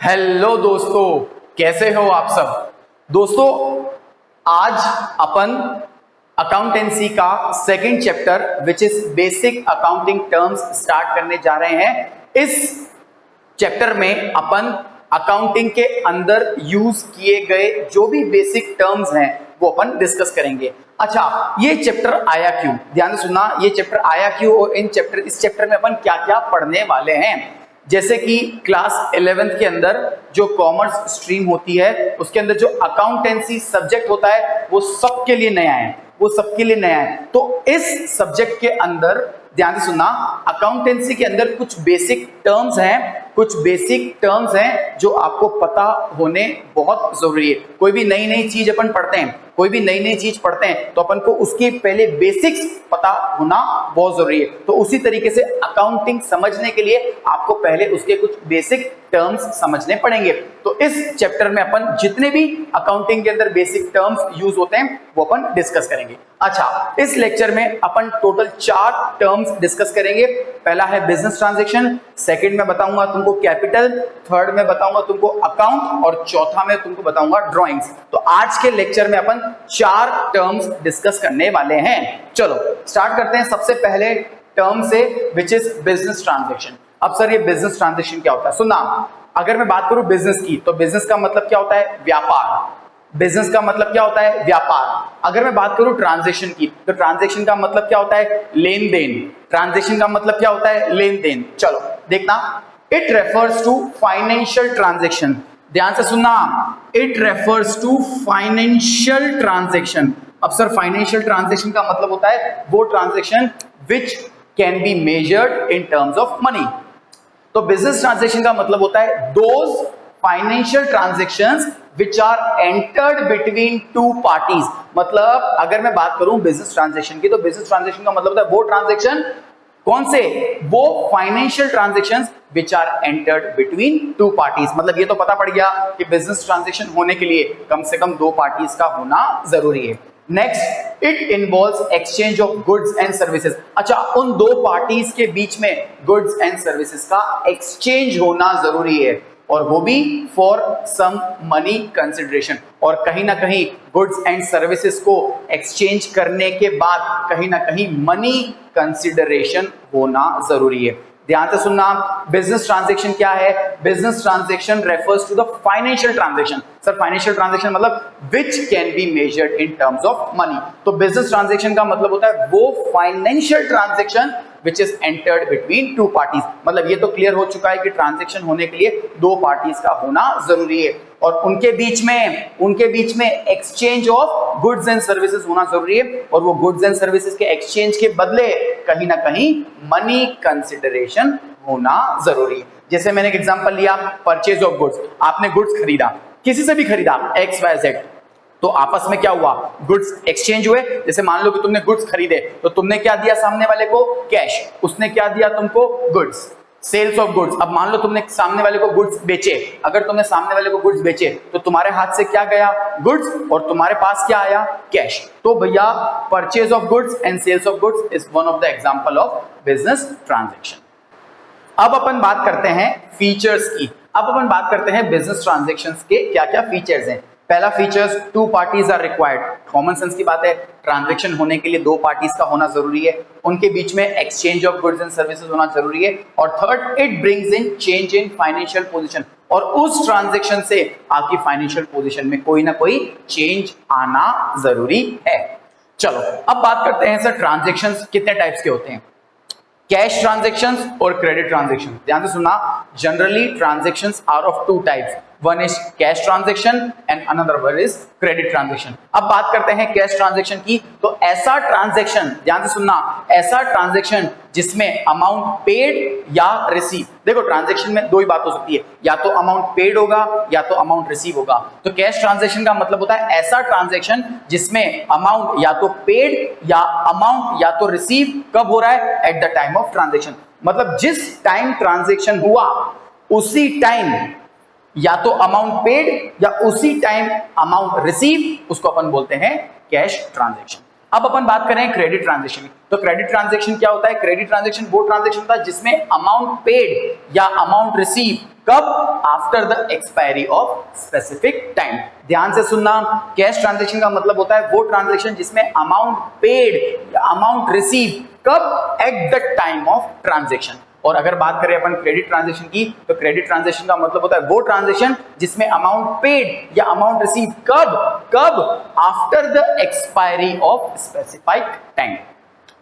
Hello दोस्तों, कैसे हो आप सब। दोस्तों, आज अपन अकाउंटेंसी का second chapter which is basic accounting terms start करने जा रहे हैं। इस चैप्टर में अपन अकाउंटिंग के अंदर यूज किए गए जो भी बेसिक टर्म्स हैं वो अपन डिस्कस करेंगे। अच्छा, ये चैप्टर आया क्यों, ध्यान से सुनना, ये चैप्टर आया क्यों और इस चैप्टर में अपन क्या क्या पढ़ने वाले हैं। जैसे कि क्लास 11th के अंदर जो कॉमर्स स्ट्रीम होती है उसके अंदर जो अकाउंटेंसी सब्जेक्ट होता है वो सबके लिए नया है, तो इस सब्जेक्ट के अंदर ध्यान से सुनना, अकाउंटेंसी के अंदर कुछ बेसिक टर्म्स हैं जो आपको पता होने बहुत जरूरी है। कोई भी नई चीज अपन पढ़ते हैं तो अपन को उसके पहले बेसिक्स पता होना बहुत जरूरी है। तो उसी तरीके से अकाउंटिंग समझने के लिए आपको पहले उसके कुछ बेसिक टर्म्स समझने पड़ेंगे। तो इस चैप्टर में अपन जितने भी अकाउंटिंग के अंदर बेसिक टर्म्स यूज होते हैं वो अपन डिस्कस करेंगे। अच्छा, इस लेक्चर में अपन टोटल 4 टर्म्स डिस्कस करेंगे। पहला है बिजनेस ट्रांजैक्शन, सेकंड में बताऊंगा तुमको कैपिटल, थर्ड में बताऊंगा तुमको अकाउंट और चौथा में तुमको बताऊंगा ड्राइंग्स। तो आज के लेक्चर में अपन 4 टर्म्स डिस्कस करने वाले हैं। चलो स्टार्ट करते हैं सबसे पहले टर्म से विच इज बिजनेस ट्रांजैक्शन। अब सर ये बिजनेस ट्रांजैक्शन क्या होता है, सुनना, अगर मैं बात करूं बिजनेस की तो बिजनेस का मतलब क्या होता है, व्यापार। बिजनेस का मतलब क्या होता है, व्यापार। अगर मैं बात करूं ट्रांजैक्शन की तो ट्रांजैक्शन का मतलब क्या होता है, लेन देन। ट्रांजैक्शन का मतलब क्या होता है, लेन देन। चलो देखना, it refers to financial transaction. ध्यान से सुनना, it refers to financial transaction. अब सर फाइनेंशियल ट्रांजैक्शन का मतलब होता है वो transaction which can be measured in terms of money. तो बिजनेस ट्रांजैक्शन का मतलब होता है those financial transactions which are entered between two parties। मतलब अगर मैं बात करूं बिजनेस ट्रांजैक्शन की तो बिजनेस ट्रांजैक्शन का मतलब होता है वो ट्रांजैक्शन, कौन से, वो financial transactions which are entered between two parties। मतलब ये तो पता पड़ गया कि बिजनेस ट्रांजैक्शन होने के लिए कम से कम 2 पार्टीज का होना जरूरी है। Next, it involves exchange of goods and services. अच्छा, उन 2 पार्टीज के बीच में गुड्स एंड सर्विसेज का एक्सचेंज होना जरूरी है और वो भी फॉर सम मनी कंसिडरेशन। और कहीं ना कहीं गुड्स एंड सर्विसेज को एक्सचेंज करने के बाद कहीं ना कहीं मनी कंसिडरेशन होना जरूरी है। ध्यान से सुनना, बिजनेस ट्रांजैक्शन क्या है, business transaction refers to the financial transaction. Sir financial transaction मतलब which can be measured in terms of money. तो बिजनेस ट्रांजैक्शन का मतलब होता है वो financial transaction which is entered between 2 parties। मतलब ये तो क्लियर हो चुका है कि ट्रांजैक्शन होने के लिए 2 पार्टीज का होना जरूरी है और उनके बीच में exchange of goods and services होना जरूरी है और वो गुड्स एंड सर्विसेज के एक्सचेंज के बदले कहीं ना कहीं मनी कंसिडरेशन होना जरूरी है। जैसे मैंने एक एग्जांपल लिया, परचेज ऑफ गुड्स। आपने गुड्स खरीदा, किसी से भी खरीदा, XYZ, तो आपस में क्या हुआ, गुड्स एक्सचेंज हुए। जैसे मान लो कि तुमने गुड्स खरीदे तो तुमने क्या दिया सामने वाले को, कैश, उसने क्या दिया तुमको, गुड्स। सेल्स ऑफ गुड्स, अब मान लो तुमने सामने वाले को गुड्स बेचे, अगर तुमने सामने वाले को गुड्स बेचे तो तुम्हारे हाथ से क्या गया, गुड्स, और तुम्हारे पास क्या आया, कैश। तो भैया purchase of goods and sales of goods is one of the example of business transaction. अब अपन बात करते हैं फीचर्स की। अब अपन बात करते हैं बिजनेस ट्रांजैक्शंस के क्या क्या फीचर्स हैं। पहला features, 2 parties are required. Common sense की बात है, ट्रांजैक्शन होने के लिए 2 पार्टीज का होना जरूरी है, उनके बीच में exchange of goods and services होना जरूरी है। और third, it brings in change in financial position. और उस ट्रांजैक्शन से आपकी फाइनेंशियल पोजीशन में कोई ना कोई चेंज आना जरूरी है। चलो अब बात करते हैं सर ट्रांजैक्शंस कितने टाइप्स के होते हैं, कैश ट्रांजैक्शंस और क्रेडिट ट्रांजैक्शन। ध्यान से सुनना, generally transactions are of 2 types, one is cash transaction and another one is credit transaction. अब बात करते हैं कैश ट्रांजैक्शन की, तो ऐसा ट्रांजैक्शन, ध्यान से सुनना, ऐसा ट्रांजैक्शन जिसमें अमाउंट पेड या रिसीव। देखो ट्रांजैक्शन में 2 ही बात हो सकती है, या तो अमाउंट पेड होगा या तो अमाउंट रिसीव होगा। तो कैश ट्रांजैक्शन का मतलब होता है ऐसा ट्रांजैक्शन जिसमें अमाउंट या तो पेड या अमाउंट या तो रिसीव कब हो रहा है, at the time of transaction. मतलब जिस टाइम ट्रांजैक्शन हुआ उसी टाइम या तो अमाउंट पेड या उसी टाइम अमाउंट रिसीव, उसको अपन बोलते हैं कैश ट्रांजैक्शन। अब अपन बात करें क्रेडिट ट्रांजैक्शन। तो क्रेडिट ट्रांजैक्शन क्या होता है? क्रेडिट ट्रांजैक्शन वो ट्रांजैक्शन होता है जिसमें अमाउंट पेड या अमाउंट रिसीव कब? After the expiry of specific time. ध्यान से सुनना, कैश ट्रांजैक्शन का मतलब होता है वो ट्रांजैक्शन जिसमें अमाउंट पेड या अमाउंट रिसीव कब? At the time of transaction. और अगर बात करें अपन क्रेडिट ट्रांजैक्शन की, तो क्रेडिट ट्रांजैक्शन का मतलब होता है वो ट्रांजैक्शन जिसमें अमाउंट पेड या अमाउंट रिसीव कब? After the expiry of specified time.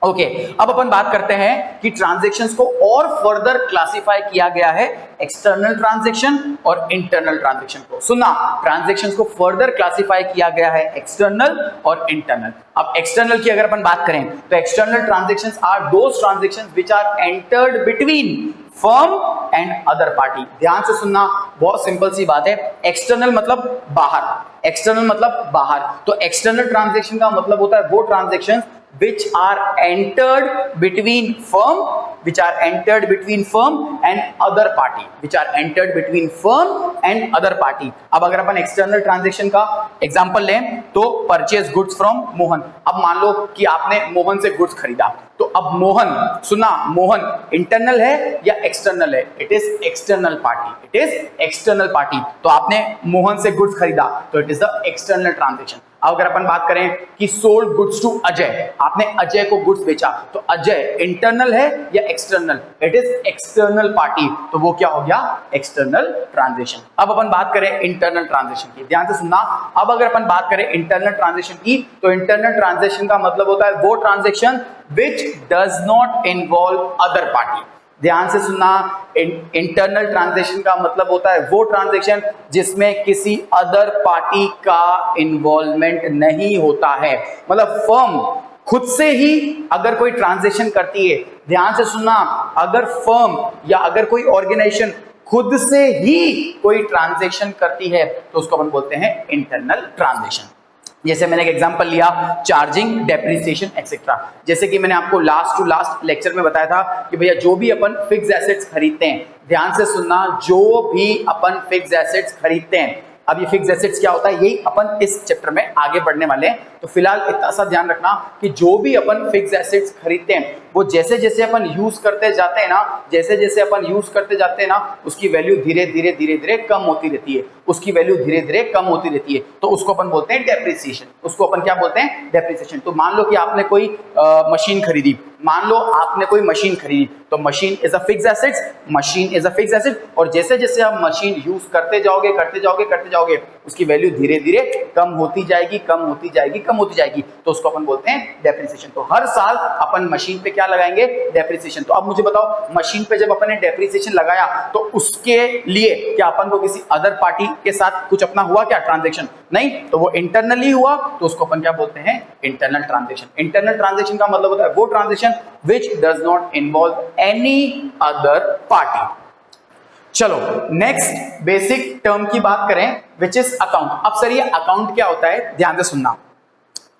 Okay, अब अपन बात करते हैं कि ट्रांजैक्शंस को और फर्दर क्लासिफाई किया गया है एक्सटर्नल ट्रांजैक्शन और इंटरनल ट्रांजैक्शन को। सुना, ट्रांजैक्शंस को फर्दर क्लासिफाई किया गया है एक्सटर्नल और इंटरनल। अब एक्सटर्नल की अगर अपन बात करें तो external transactions are those transactions which are entered between firm and other party. ध्यान से सुनना, बहुत सिंपल सी बात है। एक्सटर्नल मतलब बाहर, एक्सटर्नल मतलब बाहर। तो एक्सटर्नल ट्रांजैक्शन का मतलब होता है वो transactions which are entered between firm and other party, which are entered between firm and other party। अब अगर अपन एक्सटर्नल ट्रांजैक्शन का एग्जांपल लें तो परचेज गुड्स फ्रॉम मोहन। अब मान लो कि आपने मोहन से गुड्स खरीदा, तो अब मोहन, सुना, मोहन इंटरनल है या एक्सटर्नल है? It is external party, it is external party. तो आपने मोहन से गुड्स खरीदा तो it is the external transaction. अब अगर अपन बात करें कि सोल्ड गुड्स टू अजय, आपने अजय को गुड्स बेचा, तो अजय इंटरनल है या external? It is external party, तो वो क्या हो गया? External transaction. अब अपन बात करें इंटरनल ट्रांजैक्शन की, ध्यान से सुनना। अब अगर अपन बात करें इंटरनल ट्रांजैक्शन की, तो इंटरनल ट्रांजैक्शन का मतलब होता है वो transaction which does not involve other party। ध्यान से सुनना, इंटरनल ट्रांजैक्शन का मतलब होता है वो ट्रांजैक्शन जिसमें किसी अदर पार्टी का इन्वॉल्वमेंट नहीं होता है। मतलब फर्म खुद से ही अगर कोई ट्रांजैक्शन करती है, ध्यान से सुनना, अगर फर्म या अगर कोई ऑर्गेनाइजेशन खुद से ही कोई ट्रांजैक्शन करती है तो उसको अपन बोलते हैं इंटरनल ट्रांजैक्शन। जैसे मैंने एक एग्जांपल लिया, चार्जिंग, डेप्रिसिएशन एक्सेट्रा। जैसे कि मैंने आपको लास्ट टू लास्ट लेक्चर में बताया था कि भैया जो भी अपन फिक्स एसेट्स खरीदते हैं, ध्यान से सुनना, जो भी अपन फिक्स एसेट्स खरीदते हैं, अब ये फिक्स एसेट्स क्या होता है यही अपन इस चैप्टर में आगे बढ़ने वाले हैं। तो फिलहाल इतना सा ध्यान रखना कि जो भी अपन फिक्स एसेट्स खरीदते हैं वो जैसे जैसे अपन यूज करते जाते हैं ना, जैसे जैसे अपन यूज करते जाते हैं ना, उसकी वैल्यू धीरे धीरे कम होती रहती है, उसकी वैल्यू धीरे धीरे कम होती रहती है। तो उसको अपन बोलते हैं डेप्रिसिएशन, उसको अपन क्या बोलते हैं? डेप्रिसिएशन। तो मान लो कि आपने कोई मशीन खरीदी, मान लो आपने कोई मशीन खरीदी, तो machine is a fix assets, machine is a fix asset. और जैसे जैसे आप मशीन यूज करते जाओगे उसकी वैल्यू धीरे धीरे कम होती जाएगी, कम होती जाएगी, कम होती जाएगी। तो उसको अपन बोलते हैं डेप्रिसिएशन। तो हर साल अपन मशीन पे क्या लगाएंगे? डेप्रिसिएशन। तो अब मुझे बताओ, मशीन पे जब अपन ने डेप्रिसिएशन लगाया तो उसके लिए क्या अपन को किसी अदर पार्टी के साथ कुछ अपना हुआ क्या ट्रांजैक्शन? नहीं, तो वो इंटरनली हुआ, तो उसको अपन क्या बोलते हैं? Internal transaction. इंटरनल ट्रांजैक्शन का मतलब होता है वो transaction which does not involve any other party। चलो नेक्स्ट बेसिक टर्म की बात करें विच इज अकाउंट। अब सर ये अकाउंट क्या होता है? ध्यान से सुनना,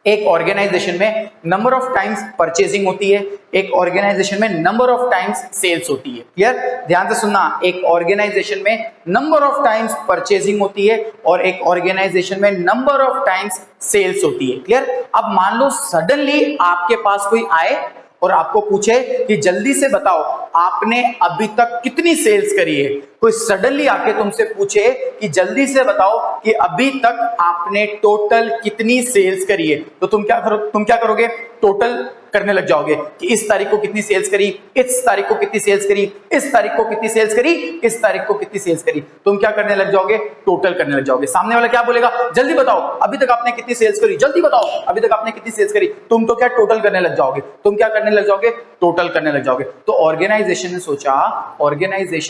एक ऑर्गेनाइजेशन में नंबर ऑफ टाइम्स परचेजिंग होती है, एक ऑर्गेनाइजेशन में नंबर ऑफ टाइम्स सेल्स होती है। क्लियर? ध्यान से सुनना, एक ऑर्गेनाइजेशन में नंबर ऑफ टाइम्स परचेजिंग होती है और एक ऑर्गेनाइजेशन में नंबर ऑफ टाइम्स सेल्स होती है। क्लियर? अब मान लो सडनली आपके पास कोई आए और आपको पूछे कि जल्दी से बताओ आपने अभी तक कितनी सेल्स करी है। कोई सडनली आके तुमसे पूछे कि जल्दी से बताओ कि अभी तक आपने टोटल कितनी सेल्स करी है, तो तुम क्या करोगे? टोटल करने लग जाओगे कि इस तारीख को कितनी सेल्स करी, इस तारीख को कितनी सेल्स करी, इस तारीख को कितनी सेल्स करी, इस तारीख को कितनी सेल्स करी। तुम क्या करने लग जाओगे? टोटल करने लग जाओगे। सामने वाला क्या बोलेगा? जल्दी बताओ अभी तक आपने कितनी सेल्स करी, जल्दी बताओ अभी तक आपने कितनी सेल्स करी। तुम तो क्या टोटल करने लग जाओगे, तुम क्या करने लग जाओगे? टोटल करने लग जाओगे। तो ऑर्गेनाइजेशन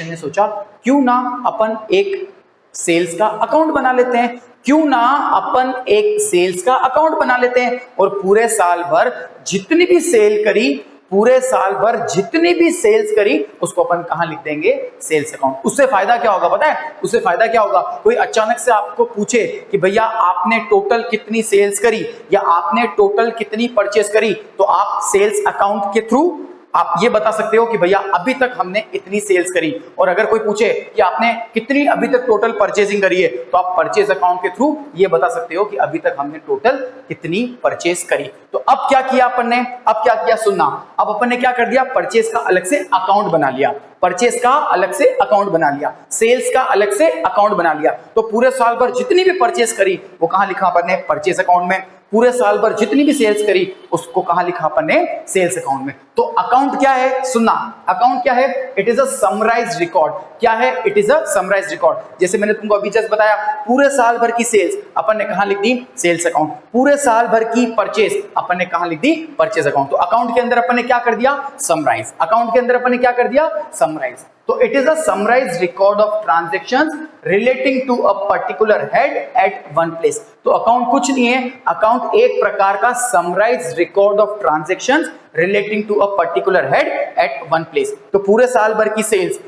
ने सोचा क्यों ना अपन एक सेल्स का अकाउंट बना लेते हैं, क्यों ना अपन एक सेल्स का अकाउंट बना लेते हैं और पूरे साल भर जितनी भी सेल करी, पूरे साल भर जितनी भी सेल्स करी उसको अपन कहां लिख देंगे? Sales account. उससे फायदा क्या होगा पता है? उससे फायदा क्या होगा? कोई अचानक से आपको पूछे कि भैया आपने टोटल कितनी सेल्स करी या आपने टोटल कितनी परचेस करी, तो आप सेल्स अकाउंट के थ्रू आप ये बता सकते हो कि भैया अभी तक हमने इतनी सेल्स करी, और अगर कोई पूछे कि आपने कितनी अभी तक टोटल परचेजिंग करी है, तो आप परचेज अकाउंट के थ्रू ये बता सकते हो कि अभी तक हमने टोटल कितनी परचेज करी। तो अब क्या किया अपन ने, अब क्या किया सुनना, अब अपन ने क्या कर दिया, परचेज का अलग से अकाउंट बना लिया, परचेज का अलग से अकाउंट बना लिया, सेल्स का अलग से अकाउंट बना लिया। तो पूरे साल भर जितनी भी परचेज करी वो कहां लिखा अपन ने, परचेज अकाउंट में। पूरे साल भर जितनी भी सेल्स करी उसको कहां लिखा अपन ने, सेल्स अकाउंट में। तो अकाउंट क्या है सुनना, अकाउंट क्या है, it is a summarised record. क्या है, it is a summarised record. जैसे मैंने तुमको अभी जस्ट बताया, पूरे साल भर की सेल्स अपन ने कहां लिख दी, सेल्स अकाउंट। पूरे साल भर की परचेज अपन ने कहां लिख दी, परचेज अकाउंट। तो अकाउंट के अंदर अपन ने क्या कर दिया, समराइज। अकाउंट के अंदर अपन ने क्या कर दिया, समराइज। तो it is a summarised record of transactions relating to a particular head at one place. तो अकाउंट कुछ नहीं है, अकाउंट एक प्रकार का summarised record of transactions relating to a particular head at one place. तो पूरे साल भर की सेल्स,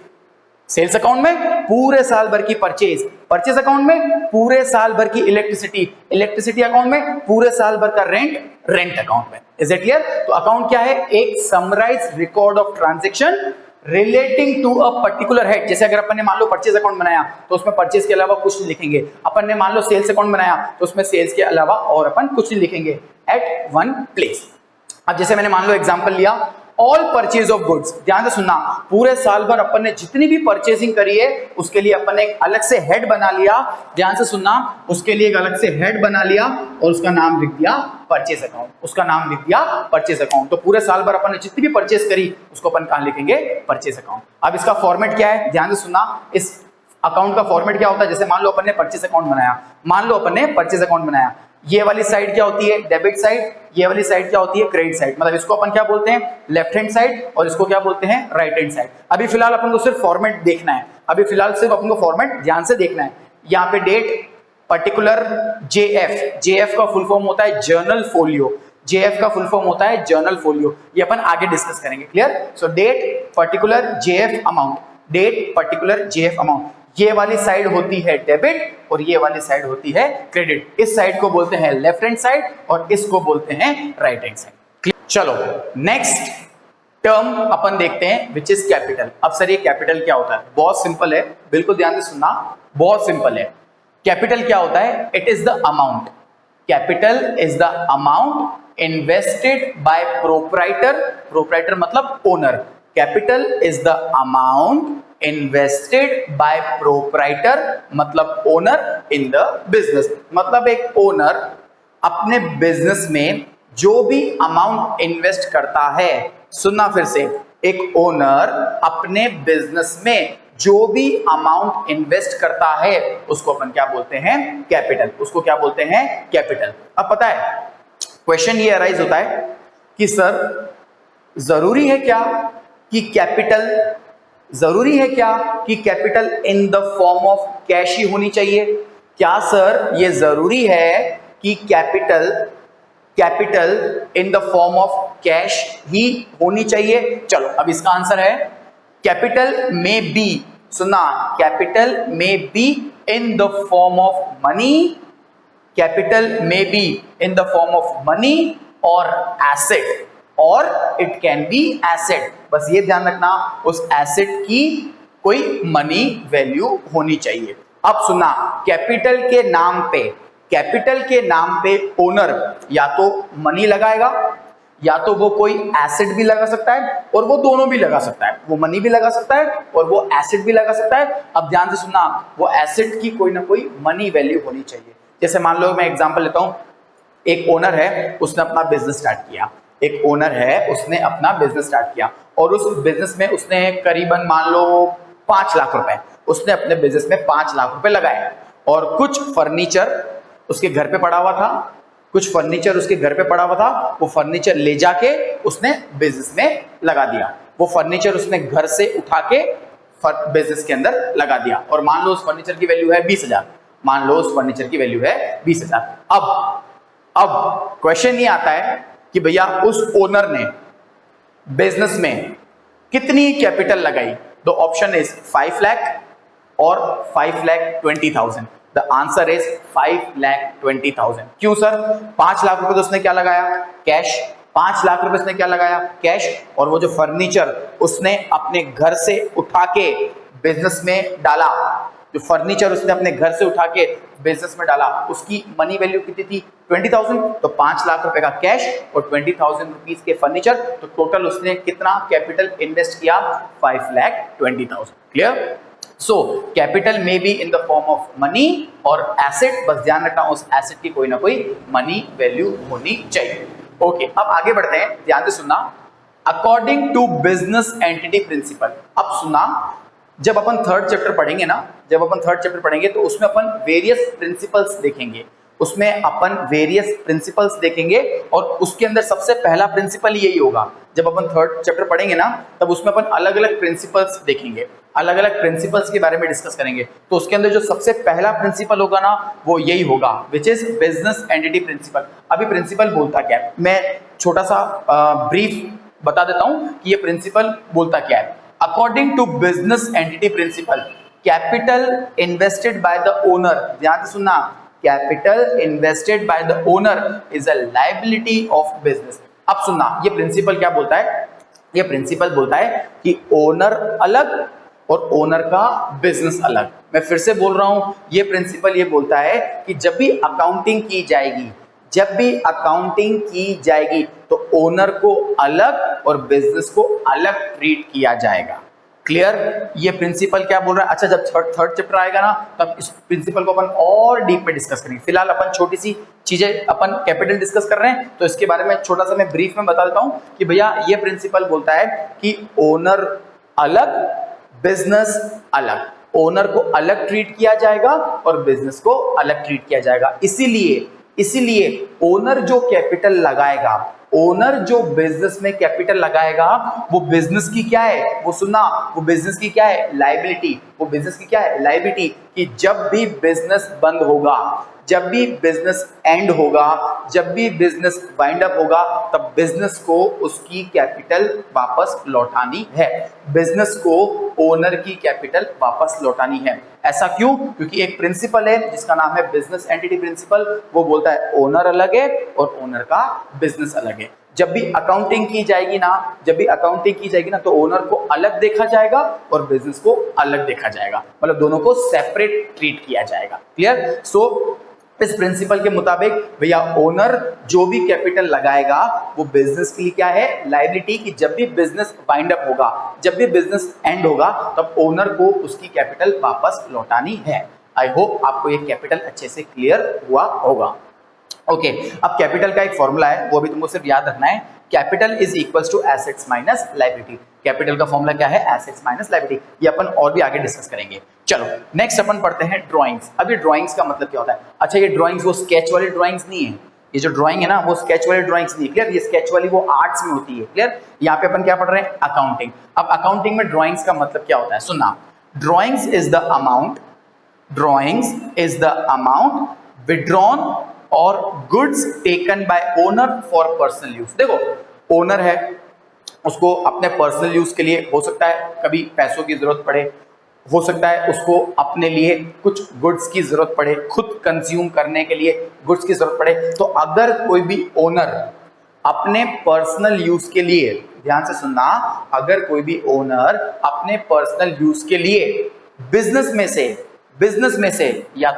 सेल्स अकाउंट में, पूरे साल भर की परचेज, परचेज अकाउंट में, पूरे साल भर की इलेक्ट्रिसिटी, इलेक्ट्रिसिटी अकाउंट में, पूरे साल भर का रेंट, रेंट अकाउंट में। Is it clear? तो अकाउंट क्या है, एक summarised record of transaction relating to a particular head. जैसे अगर अपन ने मान लो परचेज अकाउंट बनाया तो उसमें परचेज के अलावा कुछ नहीं लिखेंगे। अपन ने मान लो सेल्स अकाउंट बनाया तो उसमें सेल्स के अलावा और अपन कुछ नहीं लिखेंगे, एट वन प्लेस। अब जैसे मैंने मान लो एग्जांपल लिया, ऑल परचेज ऑफ गुड्स। ध्यान से सुनना, पूरे साल भर अपन ने जितनी भी परचेजिंग करी है उसके लिए अपन ने एक अलग से हेड बना लिया। ध्यान से सुनना, उसके लिए एक अलग से हेड बना लिया और उसका नाम लिख दिया परचेज अकाउंट, उसका नाम लिख दिया परचेज अकाउंट। तो पूरे साल भर अपन ने जितनी भी परचेज करी उसको अपन कहां लिखेंगे, परचेज अकाउंट। अब इसका फॉर्मेट क्या है, ध्यान से सुनना, इस अकाउंट का फॉर्मेट क्या होता है। जैसे मान लो अपन ने परचेज अकाउंट बनाया, मान लो अपन ने परचेज अकाउंट बनाया, ये वाली साइड क्या होती है, डेबिट साइड, ये वाली साइड क्या होती है, क्रेडिट साइड। मतलब इसको अपन क्या बोलते हैं, लेफ्ट हैंड साइड, और इसको क्या बोलते हैं, राइट हैंड साइड। अभी फिलहाल अपन को सिर्फ फॉर्मेट देखना है, अभी फिलहाल सिर्फ अपन को फॉर्मेट ध्यान से देखना है। यहाँ पे डेट, पर्टिकुलर, जेएफ, जेएफ का फुल फॉर्म होता है जर्नल फोलियो, जेएफ का फुल फॉर्म होता है जर्नल फोलियो। ये अपन आगे डिस्कस करेंगे, clear? So date, particular, JF amount, date, particular, JF amount. ये वाली साइड होती है डेबिट और ये वाली साइड होती है क्रेडिट। इस साइड को बोलते हैं लेफ्ट हैंड साइड और इसको बोलते हैं राइट हैंड साइड। चलो नेक्स्ट टर्म अपन देखते हैं विच इज कैपिटल। अब सर ये कैपिटल क्या होता है, बहुत सिंपल है, बिल्कुल ध्यान से सुनना, बहुत सिंपल है। कैपिटल क्या होता है, it is the amount, capital is the amount invested by proprietor, proprietor मतलब owner, capital is the amount invested by proprietor मतलब ओनर इन द बिजनेस। मतलब एक ओनर अपने बिजनेस में जो भी अमाउंट इन्वेस्ट करता है, सुनना फिर से, एक ओनर अपने बिजनेस में जो भी अमाउंट इन्वेस्ट करता है उसको अपन क्या बोलते हैं, कैपिटल, उसको क्या बोलते हैं, कैपिटल। अब पता है क्वेश्चन ये अराइज होता है कि सर जरूरी है क्या कि कैपिटल, जरूरी है क्या कि capital in the form of cash ही होनी चाहिए? क्या सर ये जरूरी है कि capital, capital in the form of cash ही होनी चाहिए? चलो अब इसका आंसर है कैपिटल में बी, सुना, capital may be in the form of money, capital may be in the form of money और एसेट, और इट कैन बी एसेट। बस ये ध्यान रखना उस एसेट की कोई मनी वैल्यू होनी चाहिए। अब सुना, कैपिटल के नाम पे, कैपिटल के नाम पे ओनर या तो मनी लगाएगा या तो वो कोई एसेट भी लगा सकता है, और वो दोनों भी लगा सकता है, वो मनी भी लगा सकता है और वो एसेट भी लगा सकता है। अब ध्यान से सुनना, वो एसेट की कोई ना कोई मनी वैल्यू होनी चाहिए। जैसे मान लो मैं एग्जांपल लेता हूं, एक ओनर है, उसने अपना बिजनेस स्टार्ट किया, एक ओनर है उसने अपना बिजनेस स्टार्ट किया और उस बिजनेस में उसने करीबन मान लो 5 लाख रुपए, उसने अपने बिजनेस में 5 लाख रुपए लगाए, और कुछ फर्नीचर उसके घर पे पड़ा हुआ था, कुछ फर्नीचर उसके घर पे पड़ा हुआ था, वो फर्नीचर ले जाके उसने बिजनेस में लगा दिया। वो फर्नीचर उसने घर से उठा के बिजनेस के अंदर लगा दिया, और मान लो उस फर्नीचर की वैल्यू है 20,000, मान लो उस फर्नीचर की वैल्यू है 20,000। अब क्वेश्चन ये आता है कि भैया उस ओनर ने बिजनेस में कितनी कैपिटल लगाई? द ऑप्शन इज 5 लाख और 5,20,000। The answer is 5,20,000। क्यों सर? 5 लाख रुपए तो उसने क्या लगाया? कैश, 5 लाख रुपए उसने क्या लगाया, कैश, और वो जो फर्नीचर उसने अपने घर से उठा के बिजनेस में डाला, जो फर्नीचर उसने अपने घर से उठा के बिजनेस में डाला, उसकी मनी वैल्यू कितनी थी, 20,000। तो 5 लाख रुपए का कैश और 20,000 रुपीज के फर्नीचर, तो टोटल उसने कितना कैपिटल इन्वेस्ट किया, 5,20,000। Clear? So capital may be in the form of money और एसेट, बस ध्यान रखना उस एसेट की कोई ना कोई मनी वैल्यू होनी चाहिए। ओके, अब आगे बढ़ते हैं, ध्यान से सुनना। According to business entity principle, अब सुना, जब अपन थर्ड चैप्टर पढ़ेंगे ना, जब अपन थर्ड चैप्टर पढ़ेंगे तो उसमें अपन वेरियस प्रिंसिपल्स देखेंगे, उसमें अपन वेरियस प्रिंसिपल्स देखेंगे और उसके अंदर सबसे पहला प्रिंसिपल यही होगा। जब अपन थर्ड चैप्टर पढ़ेंगे ना तब उसमें अपन अलग अलग प्रिंसिपल्स देखेंगे, अलग अलग प्रिंसिपल्स के बारे में डिस्कस करेंगे। तो उसके अंदर जो सबसे पहला प्रिंसिपल होगा ना वो यही होगा, which is business entity principle. अभी प्रिंसिपल बोलता क्या है, मैं छोटा सा ब्रीफ बता देता हूं कि ये प्रिंसिपल बोलता क्या है। According to business entity principle, capital invested by the owner, ध्यान से सुनना, capital invested by the owner is a liability of business. अब सुनना, ये प्रिंसिपल क्या बोलता है, ये प्रिंसिपल बोलता है कि ओनर अलग और ओनर का बिजनेस अलग। मैं फिर से बोल रहा हूं, ये प्रिंसिपल ये बोलता है कि जब भी अकाउंटिंग की जाएगी, जब भी अकाउंटिंग की जाएगी तो ओनर को अलग और बिजनेस को अलग ट्रीट किया जाएगा। क्लियर? ये प्रिंसिपल क्या बोल रहा है। अच्छा, जब थर्ड चैप्टर आएगा ना तब इस प्रिंसिपल को अपन और डीप में डिस्कस करेंगे। फिलहाल अपन छोटी सी चीजें, अपन कैपिटल डिस्कस कर रहे हैं तो इसके बारे में छोटा सा मैं ब्रीफ में बता देता हूं कि भैया ये प्रिंसिपल बोलता है कि ओनर अलग, बिजनेस अलग, ओनर को अलग ट्रीट किया जाएगा और बिजनेस को अलग ट्रीट किया जाएगा। इसीलिए ओनर जो कैपिटल लगाएगा, ओनर जो बिजनेस में कैपिटल लगाएगा वो बिजनेस की क्या है, वो सुनना, वो बिजनेस की क्या है, लायबिलिटी। वो बिजनेस की क्या है, लायबिलिटी, कि जब भी बिजनेस बंद होगा, जब भी बिजनेस एंड होगा, जब भी बिजनेस वाइंड अप होगा तब बिजनेस को उसकी कैपिटल वापस लौटानी है, बिजनेस को ओनर की कैपिटल वापस लौटानी है। ऐसा क्यों? क्योंकि एक प्रिंसिपल है जिसका नाम है बिजनेस एंटिटी प्रिंसिपल, वो बोलता है ओनर अलग है और ओनर का बिजनेस अलग है। जब भी अकाउंटिंग की जाएगी ना, जब भी अकाउंटिंग की जाएगी ना तो ओनर को अलग देखा जाएगा और बिजनेस को अलग देखा जाएगा, मतलब दोनों को सेपरेट ट्रीट किया जाएगा। क्लियर? सो इस प्रिंसिपल के मुताबिक भैया ओनर जो भी कैपिटल लगाएगा वो बिजनेस के लिए क्या है, लायबिलिटी, कि जब भी बिजनेस वाइंड अप होगा, जब भी बिजनेस एंड होगा तब ओनर को उसकी कैपिटल वापस लौटानी है। आई होप आपको ये कैपिटल अच्छे से क्लियर हुआ होगा। ओके, अब कैपिटल का एक फॉर्मूला है, वो भी तुमको सिर्फ याद रखना है, capital is equals to assets minus liability. Capital का फॉर्मूला क्या है, एसेट्स माइनस लायबिलिटी। ये अपन और भी आगे डिस्कस करेंगे। चलो नेक्स्ट अपन पढ़ते हैं ड्राइंग्स। अब ये ड्राइंग्स का मतलब क्या होता है। अच्छा, ये ड्राइंग्स वो स्केच वाली ड्राइंग्स नहीं है, ये जो ड्राइंग है ना वो स्केच वाली ड्राइंग्स नहीं है। क्लियर? ये स्केच वाली वो आर्ट्स में होती है। क्लियर? यहाँ पे अपन क्या पढ़ रहे हैं, अकाउंटिंग। अब अकाउंटिंग में ड्राइंग्स का मतलब क्या होता है, सुनना, drawings is the amount, drawings is the amount withdrawn or goods taken by owner for personal use. देखो, ओनर है, उसको अपने पर्सनल यूज के लिए हो सकता है कभी पैसों की जरूरत पड़े, हो सकता है उसको अपने लिए कुछ गुड्स की जरूरत पड़े, खुद कंज्यूम करने के लिए गुड्स की जरूरत पड़े। तो अगर कोई भी ओनर अपने पर्सनल यूज के लिए, ध्यान से सुनना, अगर कोई भी ओनर अपने पर्सनल यूज के लिए बिजनेस में से या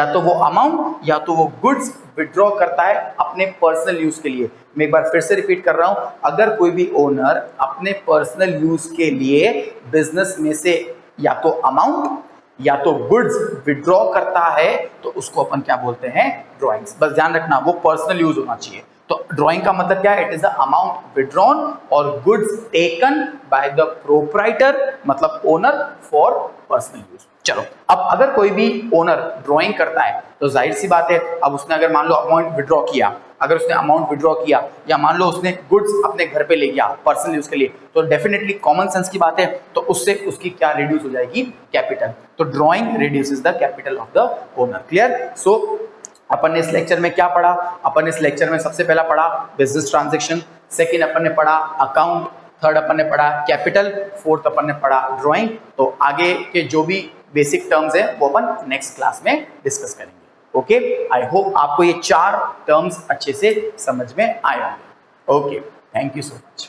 तो वो गुड्स विड्रॉ करता है अपने पर्सनल यूज के लिए। मैं एक बार फिर से रिपीट कर रहा हूं, अगर कोई भी ओनर अपने पर्सनल यूज के लिए बिजनेस में से या तो अमाउंट या तो गुड्स विड्रॉ करता है तो उसको अपन क्या बोलते हैं, ड्राइंग्स। बस ध्यान रखना वो पर्सनल यूज होना चाहिए। तो ड्राइंग का मतलब क्या है, it is the amount withdrawn or goods taken by the proprietor, मतलब ओनर, फॉर पर्सनल यूज। चलो, अब अगर कोई भी ओनर ड्राइंग करता है तो जाहिर सी बात है, अब उसने अगर मान लो अमाउंट विड्रॉ किया, अगर उसने अमाउंट विड्रॉ किया या मान लो उसने गुड्स अपने घर पे ले गया पर्सनल यूज के लिए, तो डेफिनेटली कॉमन सेंस की बात है, तो उससे उसकी क्या रिड्यूस हो जाएगी, कैपिटल। तो drawing reduces the capital of the owner. Clear? सो अपन ने इस लेक्चर में क्या पढ़ा, अपन इस लेक्चर में सबसे पहला पढ़ा बिजनेस ट्रांजैक्शन, सेकंड अपन ने पढ़ा अकाउंट, थर्ड अपन ने पढ़ा कैपिटल, फोर्थ अपन ने पढ़ा ड्राइंग। तो आगे के जो भी बेसिक टर्म्स है वो अपन नेक्स्ट क्लास में डिस्कस करेंगे। ओके, आई होप आपको ये 4 टर्म्स अच्छे से समझ में आए होंगे। Okay, thank you so much.